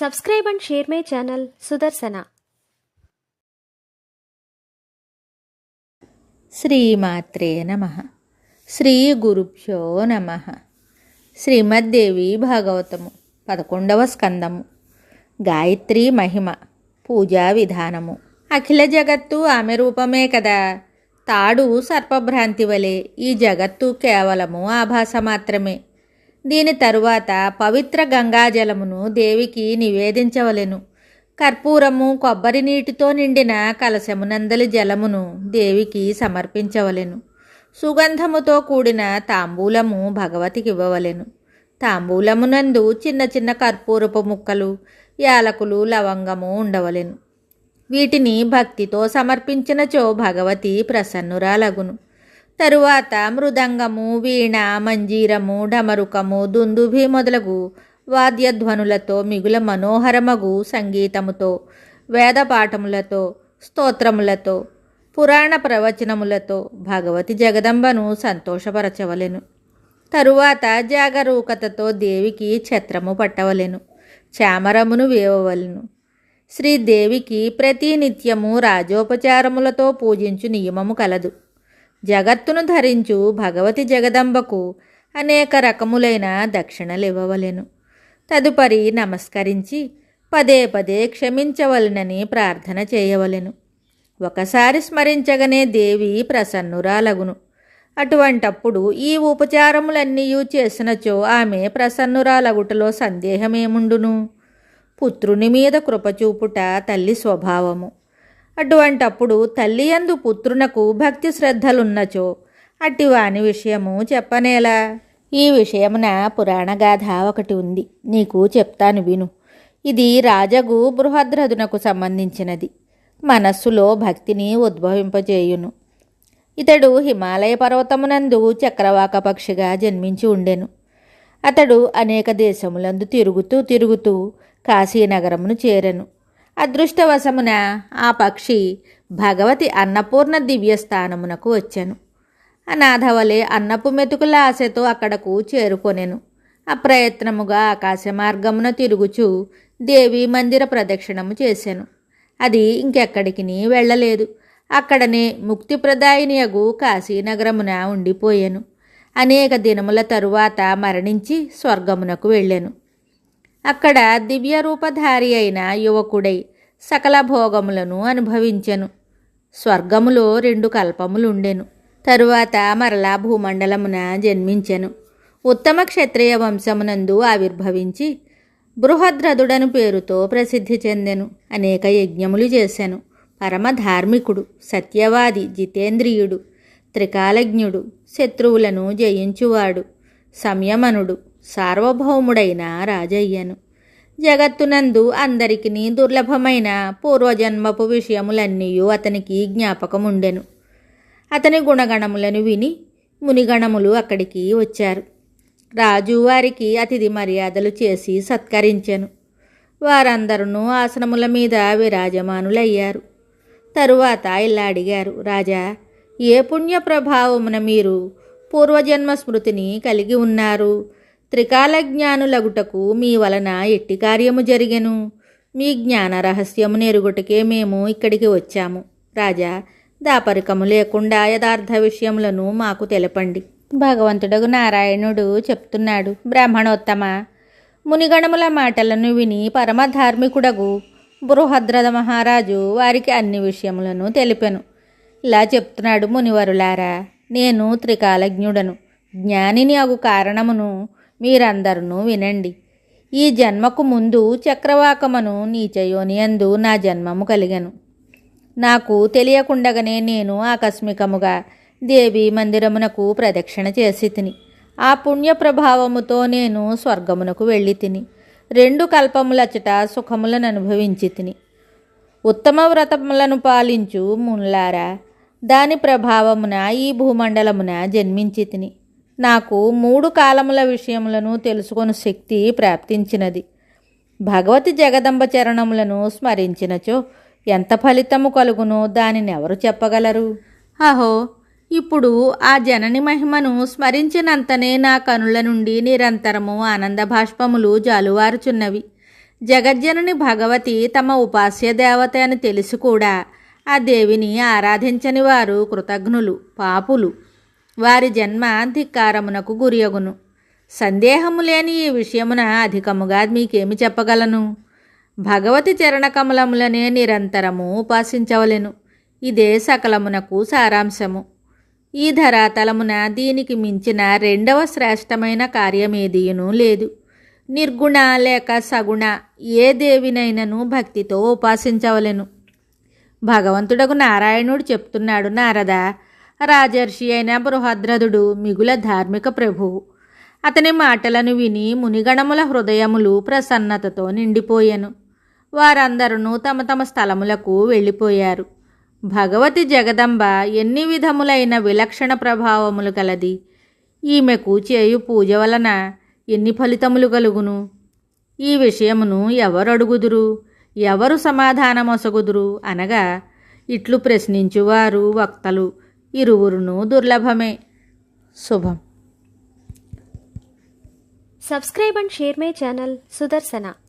Subscribe and share my channel Sudarsana. శ్రీమాత్రే నమః. శ్రీ గురుభ్యో నమః. శ్రీమద్దేవి భాగవతము 11వ స్కందము. గాయత్రీ మహిమ, పూజా విధానము. అఖిల జగత్తు ఆమె రూపమే కదా. తాడు సర్పభ్రాంతి వలె ఈ జగత్తు కేవలము ఆభాస మాత్రమే. దీని తరువాత పవిత్ర గంగాజలమును దేవికి నివేదించవలెను. కర్పూరము, కొబ్బరి నీటితో నిండిన కలశమునందలి జలమును దేవికి సమర్పించవలెను. సుగంధముతో కూడిన తాంబూలము భగవతికి ఇవ్వవలెను. తాంబూలమునందు చిన్న చిన్న కర్పూరపు ముక్కలు, యాలకులు, లవంగము ఉండవలెను. వీటిని భక్తితో సమర్పించినచో భగవతి ప్రసన్నురాలగును. తరువాత మృదంగము, వీణ, మంజీరము, డమరుకము, దుందుభి మొదలగు వాద్యధ్వనులతో మిగుల మనోహరమగు సంగీతముతో, వేదపాఠములతో, స్తోత్రములతో, పురాణ ప్రవచనములతో భగవతి జగదంబను సంతోషపరచవలెను. తరువాత జాగరూకతతో దేవికి ఛత్రము పట్టవలెను. చామరమును వేవవలెను. శ్రీదేవికి ప్రతినిత్యము రాజోపచారములతో పూజించు నియమము కలదు. జగత్తును ధరించు భగవతి జగదంబకు అనేక రకములైన దక్షిణలివ్వవలెను. తదుపరి నమస్కరించి పదే పదే క్షమించవలెనని ప్రార్థన చేయవలెను. ఒకసారి స్మరించగనే దేవి ప్రసన్నురాలగును. అటువంటప్పుడు ఈ ఉపచారములన్నీ చేసినచో ఆమె ప్రసన్నురాలగుటలో సందేహమేముండును? పుత్రుని మీద కృపచూపుట తల్లి స్వభావము. అటువంటప్పుడు తల్లి యందు పుత్రునకు భక్తి శ్రద్ధలున్నచో అట్టివాని విషయము చెప్పనేలా? ఈ విషయమున పురాణగాథ ఒకటి ఉంది, నీకు చెప్తాను విను. ఇది రాజగు బృహద్రథునకు సంబంధించినది. మనస్సులో భక్తిని ఉద్భవింపజేయును. ఇతడు హిమాలయ పర్వతమునందు చక్రవాక పక్షిగా జన్మించి ఉండెను. అతడు అనేక దేశములందు తిరుగుతూ కాశీనగరమును చేరెను. అదృష్టవశమున ఆ పక్షి భగవతి అన్నపూర్ణ దివ్యస్థానమునకు వచ్చెను. అనాథవలే అన్నపు మెతుకుల ఆశతో అక్కడకు చేరుకొనెను. అప్రయత్నముగా ఆకాశ మార్గమున తిరుగుచూ దేవి మందిర ప్రదక్షిణము చేసెను. అది ఇంకెక్కడికి వెళ్ళలేదు. అక్కడనే ముక్తిప్రదాయినియగు కాశీనగరమున ఉండిపోయెను. అనేక దినముల తరువాత మరణించి స్వర్గమునకు వెళ్ళెను. అక్కడ దివ్యరూపధారి అయిన యువకుడై సకల భోగములను అనుభవించెను. స్వర్గములో 2 కల్పములుండెను. తరువాత మరలా భూమండలమున జన్మించెను. ఉత్తమ క్షత్రియ వంశమునందు ఆవిర్భవించి బృహద్రథుడను పేరుతో ప్రసిద్ధి చెందెను. అనేక యజ్ఞములు చేసెను. పరమ ధార్మికుడు, సత్యవాది, జితేంద్రియుడు, త్రికాలజ్ఞుడు, శత్రువులను జయించువాడు, సంయమనుడు, సార్వభౌముడైన రాజయ్యను. జగత్తునందు అందరికిని దుర్లభమైన పూర్వజన్మపు విషయములన్నీ అతనికి జ్ఞాపకముండెను. అతని గుణగణములను విని మునిగణములు అక్కడికి వచ్చారు. రాజు వారికి అతిథి మర్యాదలు చేసి సత్కరించెను. వారందరూ ఆసనముల మీద విరాజమానులయ్యారు. తరువాత ఇలా అడిగారు, రాజా, ఏ పుణ్య ప్రభావమున మీరు పూర్వజన్మ స్మృతిని కలిగి ఉన్నారు? త్రికాల జ్ఞానులగుటకు మీ వలన ఎట్టి కార్యము జరిగెను? మీ జ్ఞాన రహస్యమును ఎరుగుటకే మేము ఇక్కడికి వచ్చాము. రాజా, దాపరికము లేకుండా యథార్థ విషయములను మాకు తెలపండి. భగవంతుడగు నారాయణుడు చెప్తున్నాడు, బ్రాహ్మణోత్తమ, మునిగణముల మాటలను విని పరమధార్మికుడగు బృహద్రథ మహారాజు వారికి అన్ని విషయములను తెలిపెను. ఇలా చెప్తున్నాడు, మునివరులారా, నేను త్రికాలజ్ఞుడను. జ్ఞానిని అగు కారణమును మీరందరూ వినండి. ఈ జన్మకు ముందు చక్రవాకమను నీచయోనియందు నా జన్మము కలిగెను. నాకు తెలియకుండగానే నేను ఆకస్మికముగా దేవి మందిరమునకు ప్రదక్షిణ చేసి తిని. ఆ పుణ్య ప్రభావముతో నేను స్వర్గమునకు వెళ్ళి తిని 2 కల్పములచట సుఖములను అనుభవించి తిని. ఉత్తమ వ్రతములను పాలించు మునులారా, దాని ప్రభావమున ఈ భూమండలమున జన్మించి తిని. నాకు 3 కాలముల విషయములను తెలుసుకొని శక్తి ప్రాప్తించినది. భగవతి జగదంబ చరణములను స్మరించినచో ఎంత ఫలితము కలుగునో దానిని ఎవరు చెప్పగలరు? అహో, ఇప్పుడు ఆ జనని మహిమను స్మరించినంతనే నా కనుల నుండి నిరంతరము ఆనంద భాష్పములు జాలువారుచున్నవి. జగజ్జనని భగవతి తమ ఉపాస్య దేవత అని తెలిసి కూడా ఆ దేవిని ఆరాధించని వారు కృతజ్ఞులు, పాపులు. వారి జన్మ ధిక్కారమునకు గురియగును. సందేహము లేని ఈ విషయమున అధికముగా మీకేమి చెప్పగలను? భగవతి చరణకమలములనే నిరంతరము ఉపాసించవలెను. ఇదే సకలమునకు సారాంశము. ఈ ధరాతలమున దీనికి మించిన రెండవ శ్రేష్టమైన కార్యమేదియును లేదు. నిర్గుణ లేక సగుణ ఏ దేవినైనను భక్తితో ఉపాసించవలెను. భగవంతుడకు నారాయణుడు చెప్తున్నాడు, నారద, రాజర్షి అయిన బృహద్రథుడు మిగుల ధార్మిక ప్రభువు. అతని మాటలను విని మునిగణముల హృదయములు ప్రసన్నతతో నిండిపోయెను. వారందరూ తమ తమ స్థలములకు వెళ్ళిపోయారు. భగవతి జగదంబ ఎన్ని విధములైన విలక్షణ ప్రభావములు కలది. ఈమెకు చేయు పూజ వలన ఎన్ని ఫలితములు కలుగును? ఈ విషయమును ఎవరు అడుగుదురు, ఎవరు సమాధానమొసగుదురు అనగా ఇట్లు ప్రశ్నించువారు వక్తలు ఇరువురును దుర్లభమే. శుభం. Subscribe and share my channel Sudarsana.